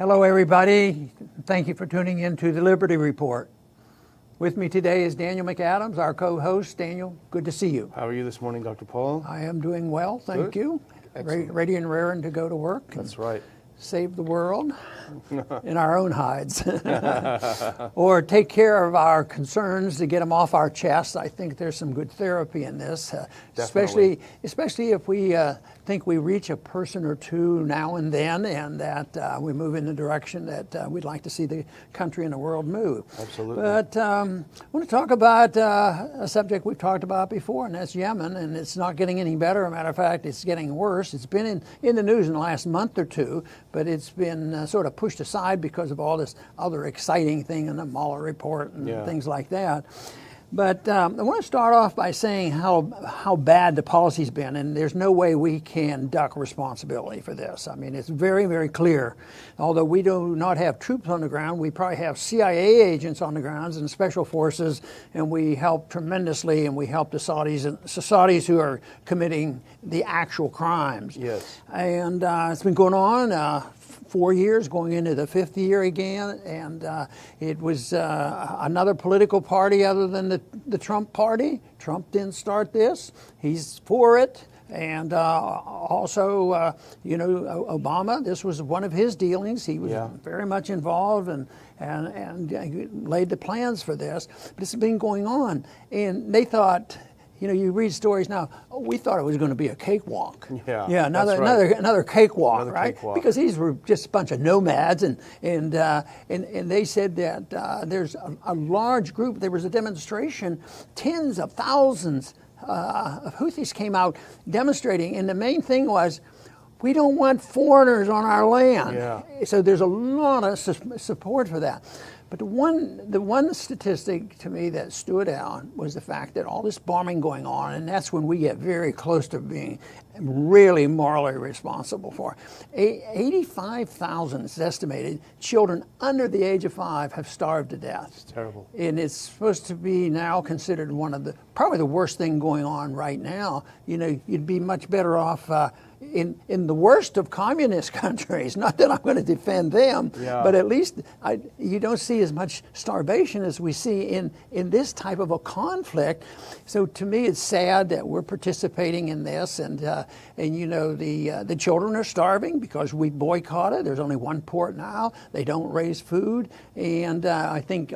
Hello, everybody. Thank you for tuning in to the Liberty Report. With me today is Daniel McAdams, our co-host. Daniel, good to see you. How are you this morning, Dr. Paul? I am doing well, thank you. Ready and raring to go to work. That's right. Save the world in our own hides. Or take care of our concerns to get them off our chests. I think there's some good therapy in this, especially if we think we reach a person or two now and then, and that we move in the direction that we'd like to see the country and the world move. Absolutely. But I want to talk about a subject we've talked about before, and that's Yemen, and it's not getting any better. As a matter of fact, it's getting worse. It's been in the news in the last month or two, but it's been sort of pushed aside because of all this other exciting thing in the Mueller report and things like that. But I want to start off by saying how bad the policy's been, and there's no way we can duck responsibility for this. I mean, it's very, very clear. Although we do not have troops on the ground, we probably have CIA agents on the grounds and special forces, and we help tremendously, and we help the Saudis who are committing the actual crimes. Yes. And it's been going on 4 years, going into the fifth year again, and it was another political party other than the Trump party. Trump didn't start this. He's for it. And also, Obama, this was one of his dealings. He was very much involved and laid the plans for this. But this has been going on. And they thought, you read stories now, we thought it was going to be a cakewalk. Yeah, another cakewalk, another right? Cakewalk. Because these were just a bunch of nomads, and they said that there's a large group. There was a demonstration, tens of thousands of Houthis came out demonstrating, and the main thing was, we don't want foreigners on our land. Yeah. So there's a lot of support for that. But the one statistic to me that stood out was the fact that all this bombing going on, and that's when we get very close to being really morally responsible for. 85,000 is estimated children under the age of 5 have starved to death. It's terrible. And it's supposed to be now considered one of probably the worst thing going on right now. You'd be much better off in the worst of communist countries. Not that I'm going to defend them, but at least you don't see as much starvation as we see in this type of a conflict. So to me, it's sad that we're participating in this, and the children are starving because we boycotted. There's only one port now. They don't raise food, and I think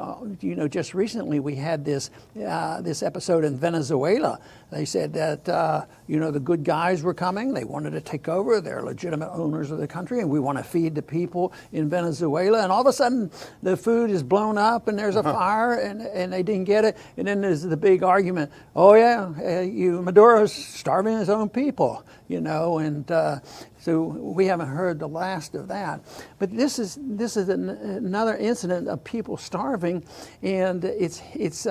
just recently we had this episode in Venezuela. They said that the good guys were coming. They wanted to take over. They're legitimate owners of the country, and we want to feed the people in Venezuela. And all of a sudden, the food is blown up, and there's a fire, and they didn't get it. And then there's the big argument. Oh yeah, Maduro's starving his own people, and so we haven't heard the last of that. But this is another incident of people starving, and it's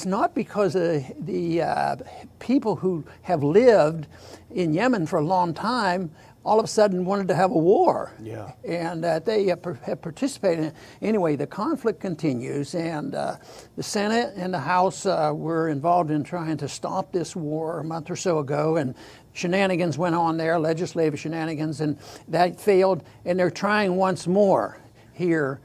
not because of the people who have lived in Yemen for a long time all of a sudden wanted to have a war. Yeah. And they have participated in it. Anyway, the conflict continues, and the Senate and the House were involved in trying to stop this war a month or so ago, and shenanigans went on there, legislative shenanigans, and that failed, and they're trying once more here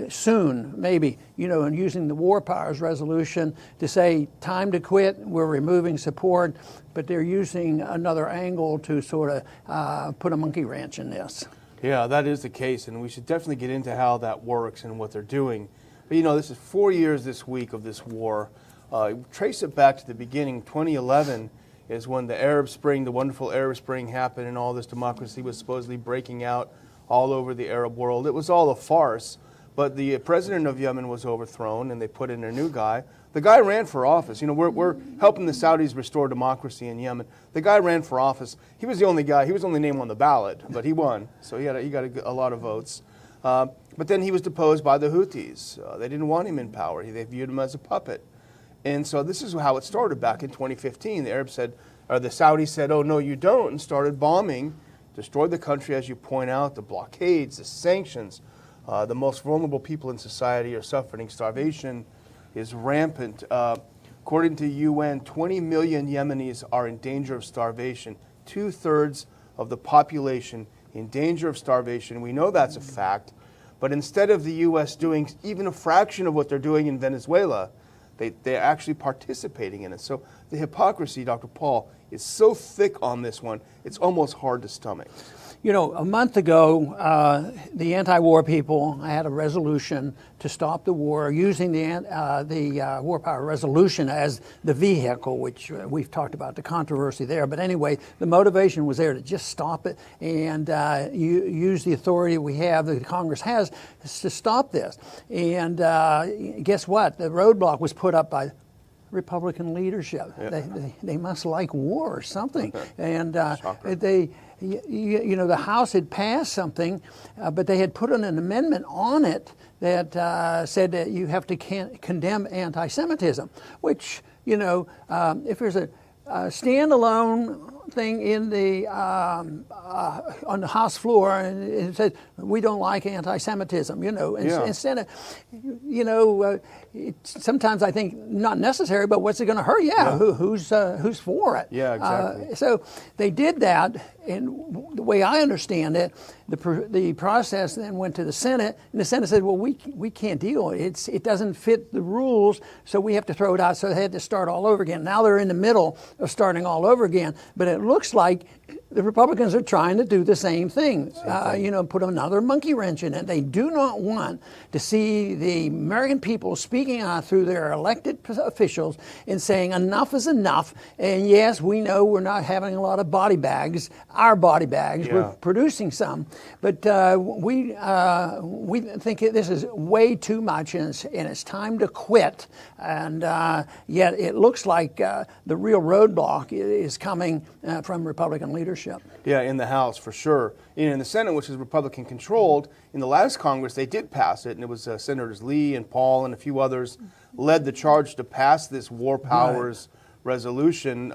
soon, maybe, and using the War Powers Resolution to say, time to quit, we're removing support, but they're using another angle to sort of put a monkey wrench in this. Yeah, that is the case, and we should definitely get into how that works and what they're doing. But this is 4 years this week of this war. Trace it back to the beginning. 2011 is when the Arab Spring, the wonderful Arab Spring happened, and all this democracy was supposedly breaking out all over the Arab world. It was all a farce, but the president of Yemen was overthrown, and they put in a new guy. The guy ran for office. We're helping the Saudis restore democracy in Yemen. The guy ran for office. He was the only guy. He was the only name on the ballot, but he won, so he got a lot of votes. But then he was deposed by the Houthis. They didn't want him in power. They viewed him as a puppet. And so this is how it started back in 2015. The Saudis said, "Oh no, you don't," and started bombing. Destroyed the country, as you point out, the blockades, the sanctions. The most vulnerable people in society are suffering. Starvation is rampant. According to UN, 20 million Yemenis are in danger of starvation. 2/3 of the population in danger of starvation. We know that's a fact. But instead of the U.S. doing even a fraction of what they're doing in Venezuela, they're actually participating in it. So the hypocrisy, Dr. Paul, is so thick on this one, it's almost hard to stomach. You know, a month ago, the anti-war people had a resolution to stop the war using the War Power Resolution as the vehicle, which we've talked about the controversy there. But anyway, the motivation was there to just stop it and use the authority we have, that Congress has, to stop this. And guess what? The roadblock was put up by Republican leadership. Yeah. They must like war or something. And the House had passed something, but they had put in an amendment on it that said that you have to condemn anti-Semitism, which, if there's a standalone thing in the on the House floor, and it said we don't like anti-Semitism, instead of, sometimes I think not necessary, but what's it going to hurt? Who's for it? Yeah, exactly. So they did that, and the way I understand it, the process then went to the Senate, and the Senate said, well, we can't deal. It doesn't fit the rules, so we have to throw it out. So they had to start all over again. Now they're in the middle of starting all over again, but it looks like the Republicans are trying to do the same thing, put another monkey wrench in it. They do not want to see the American people speaking out through their elected officials and saying enough is enough. And yes, we know we're not having a lot of body bags, we're producing some, but we think this is way too much, and it's time to quit. And yet it looks like the real roadblock is coming from Republican leadership. Yeah, in the House, for sure. In the Senate, which is Republican-controlled, in the last Congress, they did pass it, and it was Senators Lee and Paul and a few others led the charge to pass this War Powers resolution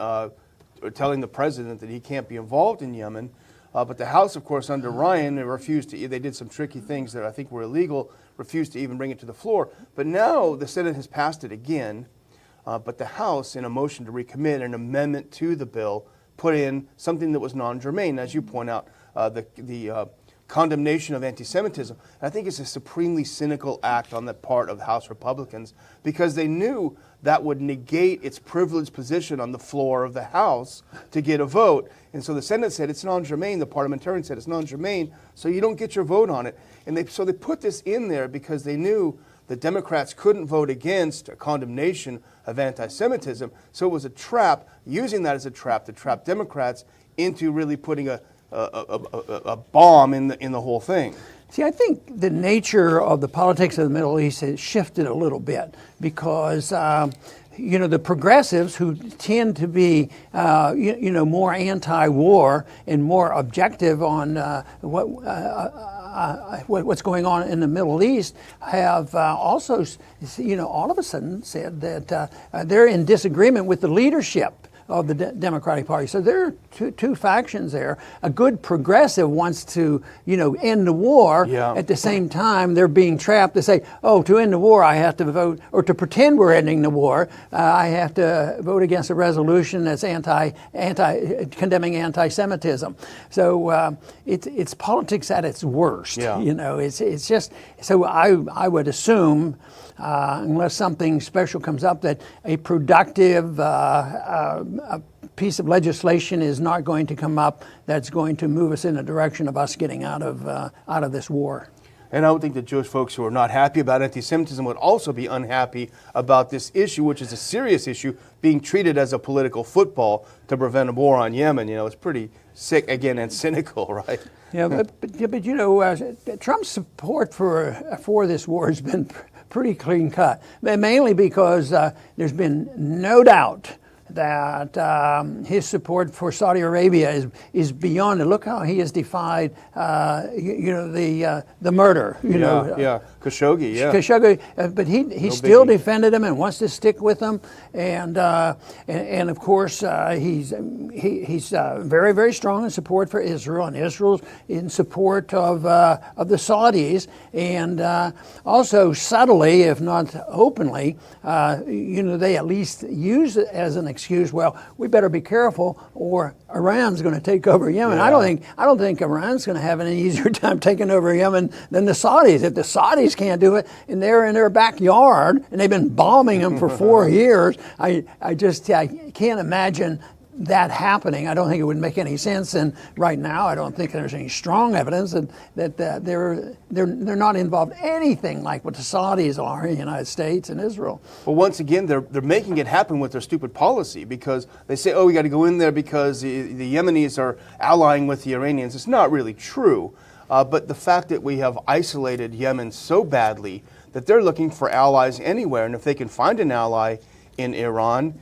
telling the president that he can't be involved in Yemen. But the House, of course, under Ryan, they did some tricky things that I think were illegal, refused to even bring it to the floor. But now the Senate has passed it again, but the House, in a motion to recommit an amendment to the bill, put in something that was non-germane, as you point out, the condemnation of anti-Semitism. And I think it's a supremely cynical act on the part of House Republicans, because they knew that would negate its privileged position on the floor of the House to get a vote. And so the Senate said it's non-germane, the parliamentarians said it's non-germane, so you don't get your vote on it. And so they put this in there because they knew the Democrats couldn't vote against a condemnation of anti-Semitism, so it was a trap, using that as a trap to trap Democrats into really putting a bomb in the whole thing. See, I think the nature of the politics of the Middle East has shifted a little bit because, the progressives who tend to be, more anti-war and more objective on what's going on in the Middle East have also, all of a sudden said that they're in disagreement with the leadership of the Democratic Party. So there are two factions there. A good progressive wants to, end the war. Yeah. At the same time, they're being trapped to say, to end the war, I have to vote, or to pretend we're ending the war, I have to vote against a resolution that's condemning anti-Semitism. So it's politics at its worst. Yeah. It's just, so I would assume, unless something special comes up, that a productive a piece of legislation is not going to come up that's going to move us in the direction of us getting out of this war. And I would think that Jewish folks who are not happy about anti-Semitism would also be unhappy about this issue, which is a serious issue, being treated as a political football to prevent a war on Yemen. It's pretty sick, again, and cynical, right? Yeah, but Trump's support for this war has been pretty clean cut, mainly because there's been no doubt that his support for Saudi Arabia is beyond it. Look how he has defied, the murder. Khashoggi. But he still defended him and wants to stick with them. And of course he's very, very strong in support for Israel, and Israel's in support of the Saudis, and also subtly, if not openly, they at least use it as an excuse, well, we better be careful or Iran's going to take over Yemen. Yeah. I don't think Iran's going to have an easier time taking over Yemen than the Saudis. If the Saudis can't do it and they're in their backyard and they've been bombing them for 4 years, I can't imagine that happening. I don't think it would make any sense, and right now I don't think there's any strong evidence that they're not involved in anything like what the Saudis are in the United States and Israel. But once again, they're making it happen with their stupid policy, because they say, oh, we got to go in there because the Yemenis are allying with the Iranians. It's not really true, but the fact that we have isolated Yemen so badly that they're looking for allies anywhere, and if they can find an ally in Iran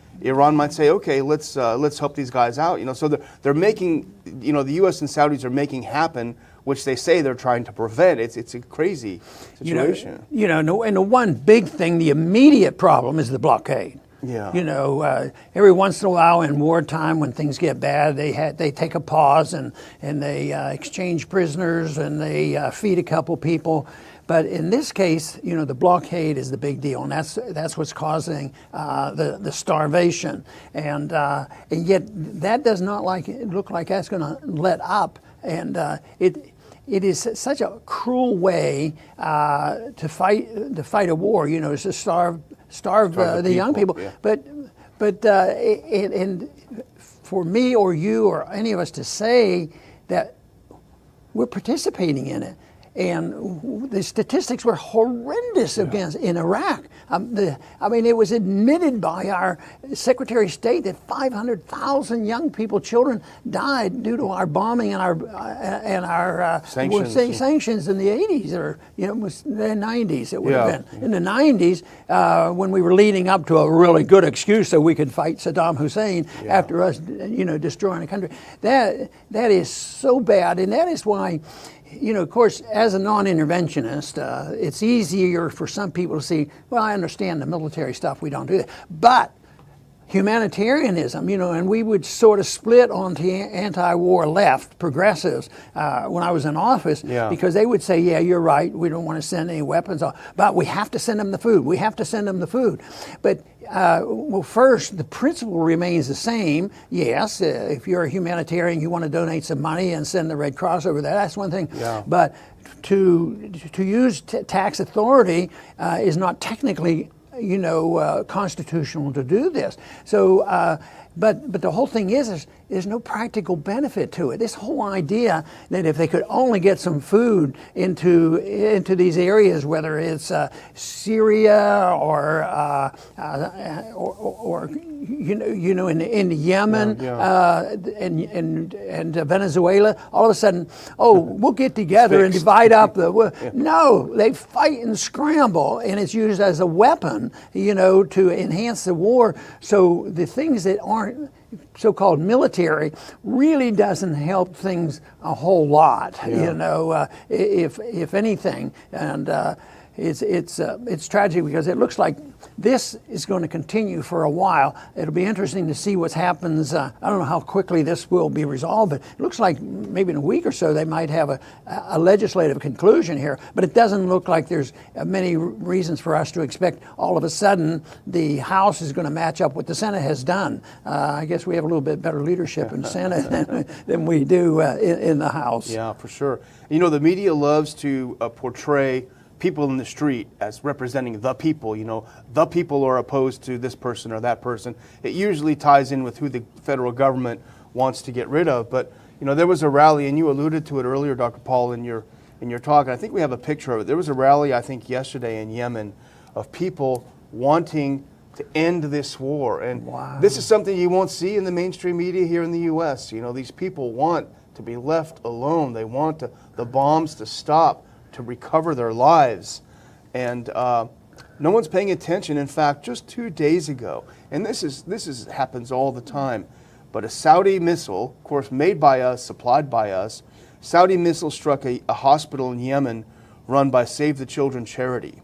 might say, okay, let's help these guys out. So they're making, the U.S. and Saudis are making happen, which they say they're trying to prevent. It's a crazy situation. And the one big thing, the immediate problem is the blockade. Yeah. Every once in a while in wartime, when things get bad, they take a pause and they exchange prisoners and they feed a couple people. But in this case, the blockade is the big deal, and that's what's causing the starvation. And yet that does not look like that's going to let up. And it is such a cruel way to fight a war. Is to starve the young people. Yeah. But and for me or you or any of us to say that we're participating in it. And the statistics were horrendous in Iraq. It was admitted by our Secretary of State that 500,000 young people, children, died due to our bombing and our sanctions in the 80s, or it was the 90s. It would have been in the 90s when we were leading up to a really good excuse so we could fight Saddam Hussein after us, destroying the country. That is so bad, and that is why. Of course, as a non-interventionist, it's easier for some people to see, well, I understand the military stuff, we don't do that. But humanitarianism, and we would sort of split onto anti-war left, progressives, when I was in office, because they would say, yeah, you're right, we don't want to send any weapons, but we have to send them the food. We have to send them the food. But first, the principle remains the same. Yes, if you're a humanitarian, you want to donate some money and send the Red Cross over there, that's one thing. Yeah. But to use tax authority is not technically constitutional to do this. So, but the whole thing is there's no practical benefit to it. This whole idea that if they could only get some food into these areas, whether it's Syria or in Yemen and Venezuela, all of a sudden, we'll get together and divide up the. No, they fight and scramble, and it's used as a weapon, to enhance the war. So the things that aren't so-called military really doesn't help things a whole lot, if anything, and it's tragic because it looks like this is going to continue for a while. It'll be interesting to see what happens. I don't know how quickly this will be resolved, but it looks like maybe in a week or so they might have a legislative conclusion here. But it doesn't look like there's many reasons for us to expect all of a sudden the House is going to match up what the Senate has done. I guess we have a little bit better leadership in the Senate than we do in the House. Yeah, for sure. The media loves to portray people in the street as representing the people. The people are opposed to this person or that person. It usually ties in with who the federal government wants to get rid of. But there was a rally, and you alluded to it earlier, Dr. Paul, in your talk. And I think we have a picture of it. There was a rally, I think, yesterday in Yemen of people wanting to end this war. And this is something you won't see in the mainstream media here in the U.S. These people want to be left alone. They want the bombs to stop, to recover their lives, and no one's paying attention. In fact, just 2 days ago, and this happens all the time, but a Saudi missile, of course, made by us, supplied by us, Saudi missile struck a hospital in Yemen run by Save the Children charity.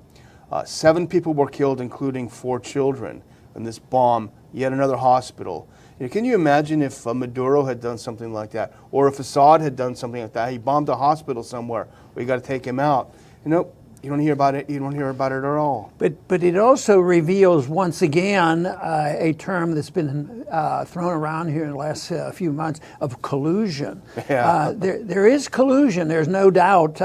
7 people were killed, including 4 children, in this bomb. Yet another hospital. Can you imagine if Maduro had done something like that, or if Assad had done something like that? He bombed a hospital somewhere. We got to take him out. You don't hear about it. You don't hear about it at all. But it also reveals once again a term that's been thrown around here in the last few months of collusion. Yeah. There is collusion. There's no doubt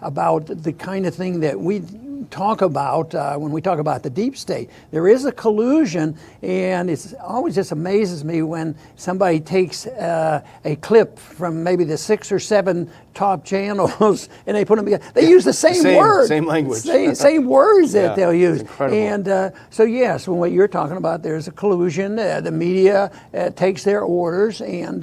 about the kind of thing that we talk about when we talk about the deep state. There is a collusion, and it always just amazes me when somebody takes a clip from maybe the 6 or 7 top channels and they put them together. They use the same words. Same language. Same words that they'll use. Incredible. And so yes, when what you're talking about, there's a collusion. The media takes their orders, and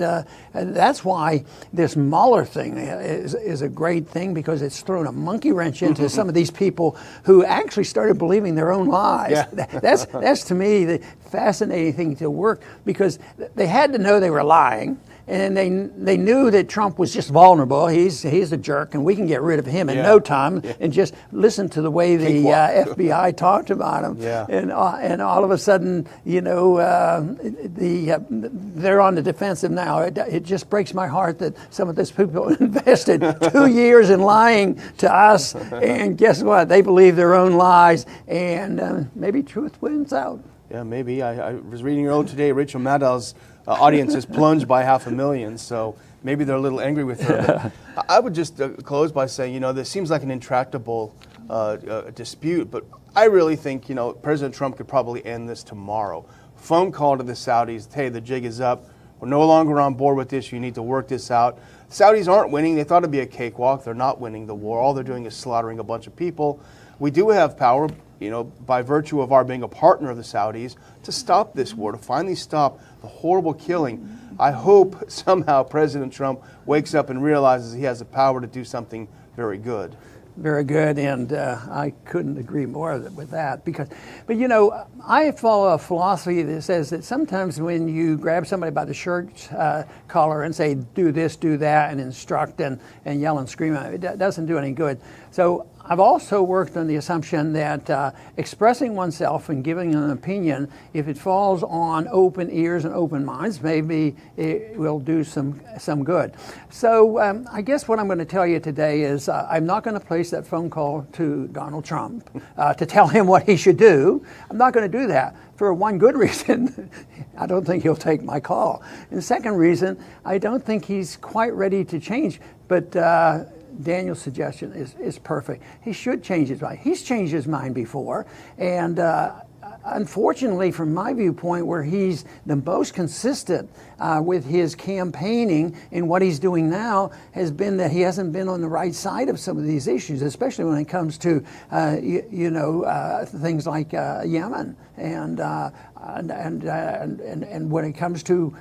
that's why this Mueller thing is a great thing, because it's thrown a monkey wrench into some of these people who actually started believing their own lies. Yeah. That's to me the fascinating thing to work, because they had to know they were lying. And they knew that Trump was just vulnerable. He's a jerk, and we can get rid of him in no time. Yeah. And just listen to the way the FBI talked about him. Yeah. And all of a sudden, you know, they're on the defensive now. It just breaks my heart that some of these people invested 2 years in lying to us, and guess what? They believe their own lies, and maybe truth wins out. Yeah, maybe. I was reading earlier today, Rachel Maddow's audience has plunged by 500,000, so maybe they're a little angry with her. But I would just close by saying, you know, this seems like an intractable dispute, but I really think, you know, President Trump could probably end this tomorrow. Phone call to the Saudis, hey, the jig is up. We're no longer on board with this. You need to work this out. Saudis aren't winning. They thought it'd be a cakewalk. They're not winning the war. All they're doing is slaughtering a bunch of people. We do have power, you know, by virtue of our being a partner of the Saudis, to stop this war, to finally stop the horrible killing. I hope somehow President Trump wakes up and realizes he has the power to do something very good. Very good, and I couldn't agree more with that. But you know, I follow a philosophy that says that sometimes when you grab somebody by the shirt collar and say, do this, do that, and instruct and yell and scream, it doesn't do any good. So I've also worked on the assumption that expressing oneself and giving an opinion, if it falls on open ears and open minds, maybe it will do some good. So I guess what I'm going to tell you today is I'm not going to place that phone call to Donald Trump to tell him what he should do. I'm not going to do that for one good reason. I don't think he'll take my call. And the second reason, I don't think he's quite ready to change. But Daniel's suggestion is perfect. He should change his mind. He's changed his mind before, and unfortunately, from my viewpoint, where he's the most consistent with his campaigning and what he's doing now has been that he hasn't been on the right side of some of these issues, especially when it comes to things like Yemen and when it comes to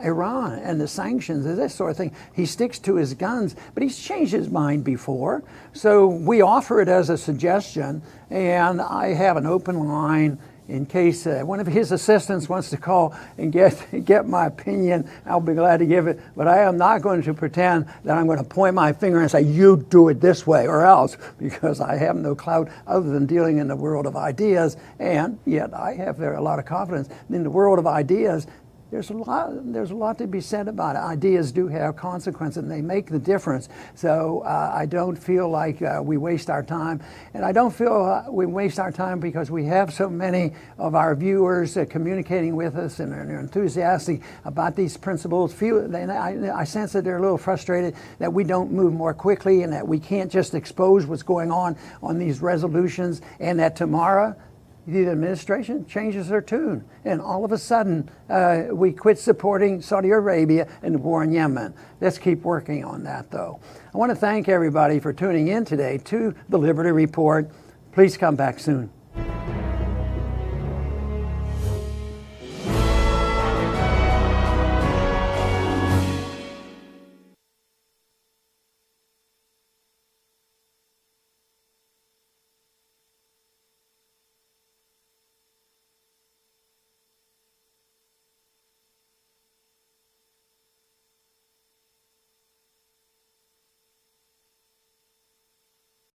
Iran and the sanctions and this sort of thing. He sticks to his guns, but he's changed his mind before. So we offer it as a suggestion, and I have an open line in case one of his assistants wants to call and get my opinion. I'll be glad to give it, but I am not going to pretend that I'm going to point my finger and say, you do it this way or else, because I have no clout other than dealing in the world of ideas, and yet I have a lot of confidence in the world of ideas. There's a lot to be said about it. Ideas do have consequences, and they make the difference. So I don't feel like we waste our time, and I don't feel we waste our time because we have so many of our viewers communicating with us and are enthusiastic about these principles. I sense that they're a little frustrated that we don't move more quickly and that we can't just expose what's going on these resolutions, and that tomorrow the administration changes their tune, and all of a sudden we quit supporting Saudi Arabia and the war in Yemen. Let's keep working on that, though. I want to thank everybody for tuning in today to the Liberty Report. Please come back soon.